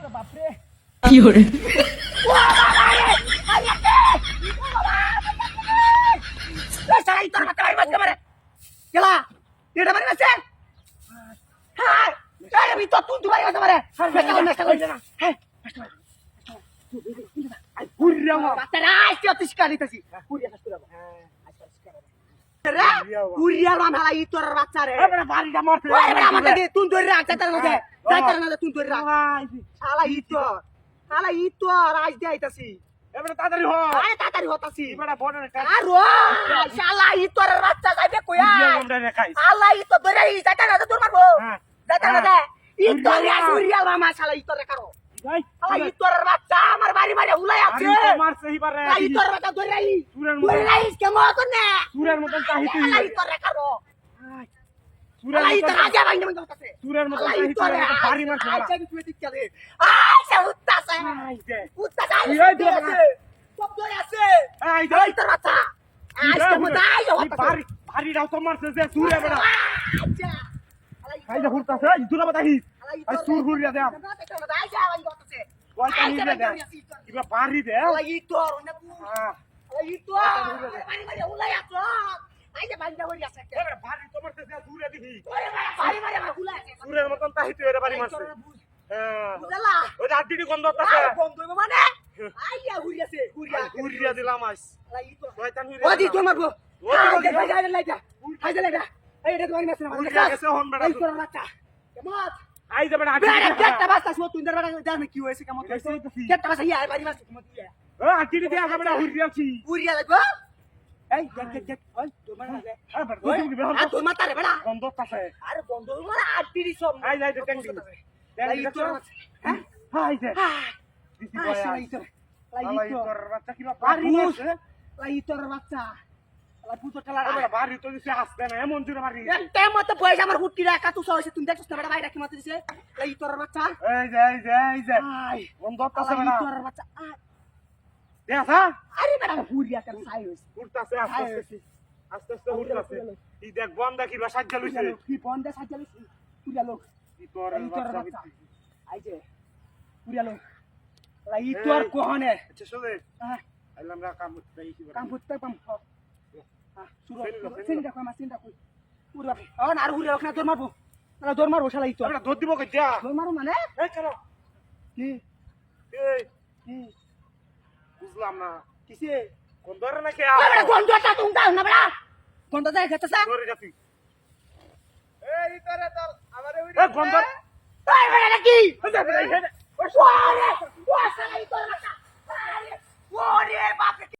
বাপরে কি হরে সারাই তোর মাথা ভাই মারতে পারে গেলা এটা মারি মারছে হ্যাঁ আরে আমি তো তুই মারি মারতে পারে মেস্টা কই না হ্যাঁ আই পুরিয়া মাথা রাই তুই শিকারি তাছি পুরিয়া কাজ করব হ্যাঁ আজকাল শিকারি পুরিয়া মামলা ই তোর বাচ্চা রে এবারে বাড়িটা মরতে ওরে আমাকে তুই ধরে রাখ যাইতার না তুই ধরে রাখ শালা ই তো রাজ দেইতাছি এবারে তাড়াতাড়ি হ আরে তাড়াতাড়ি হতাছি এবারে বড়রে কাজ আর শালা ই তোর বাচ্চা যাইবে কইয়া আমরা দেখাইছ শালা ই তো ধরে ই যাইতা না তোর মারবো হ্যাঁ যাইতা না দে ই তো সুরিয়াল মামা শালা ই তোর কারো ভাই শালা ই তোর বাচ্চা আমার বাড়ি মারে উলাই আছে আমি তো মারছে এবারে ই তোর বাচ্চা ধরে ই সুরের ধরে ই কেমন তো না সুরের মতন চাহিতে শালা ই তোর কারো সুরের শালা ই তো মতন রাজা ভাই নেমে যাচ্ছে সুরের মতন শালা ই চাহিতে তোর বাড়ি মারছে আচ্ছা তুই দিকে দে আচ্ছা উত্তাছে উত্তাছে সব ধরে আছে এই এই তোর বাচ্চা আজকে মত আই বাড়ি বাড়ি রাও তো মারছে যে সুরে বড় আচ্ছা এই যে হুরতাছে এই দুলা বাতাহি এই সুর হুরিয়া দে কয়টা নিয়ে দে কিবা বাড়ি দে হ্যাঁ এবারে বাড়ি তো মারছে যে সুরে দিহি সুরের মতন চাহিতে এর বাড়ি মারছে হ্যাঁ ওই আড্ডিটি গন্ধ আছে হুরিয়া দিলাম আইস শয়তান হুরিয়া গেছে হন বেটা আই যাবে আড্ডি কি হয়েছে কেমন গেছে তো কি ও আড্ডি দিয়া যাবে না হুরিয়া ছি পুরিয়া লাগবো এই দেখ ওই তোমার লাগে হ্যাঁ বেটা তুমি বেহন আর তোমার তারে বেড়া গন্ধ আছে আরে বন্ধ মানে আটটি সব আই যাই ট্যাঙ্কি লাই তোর হ্যাঁ হাই দে দিছি বয়া লাই তোর আলাই তোর বাচ্চা কিবা বাড়ি বাড়ি মুস আছে লাই তোর বাচ্চা লাই পুতো ঠেলা আরে বাড়ি তো দিছে আসবে না এমন জোরে বাড়ি একটা মত পয়সা আমার হুট্টি রাখা তুই হইছে তুমি দেখছস না বেটা বাইরে কি মাতে দিছে লাই তোর বাচ্চা এই যে আই গন্ধ আছে লাই বেটা তোর বাচ্চা দেখা আরে বেটা পুরিয়া কেন সাই হইছে উঠতাছে আস্তে আস্তে উঠতাছে এই দেখ বন্ধ কিবা সাজ্জা লইছে কি বন্ধে সাজালিস পুরিয়া লোক কি তোর লাই তোর বাচ্চা বাচ্চা আই যে পুরিয়া লোক লাই তোর কোহনে আচ্ছা শুনে হ্যাঁ আইলাম না কাম করতে কি কাম করতে পাম শুরু সিনটা কই মা সিনটা কই পুরা আন আর হুরে ওখানে দৌড় মারবো তাহলে দৌড় মারবো শালা ইতো আমরা ধর দিব কই যা দৌড় মারবো মানে এই চলো কি এই কি বুঝলাম না কিসে কোন ধরে না কে আরে গন্ধটা তুমি দাও না বড়া গন্ধ দেয় খেতেছ ধরে যাতি এই তোরে তোর আমারে এই গন্ধ এই বড়া কি এই ওয়া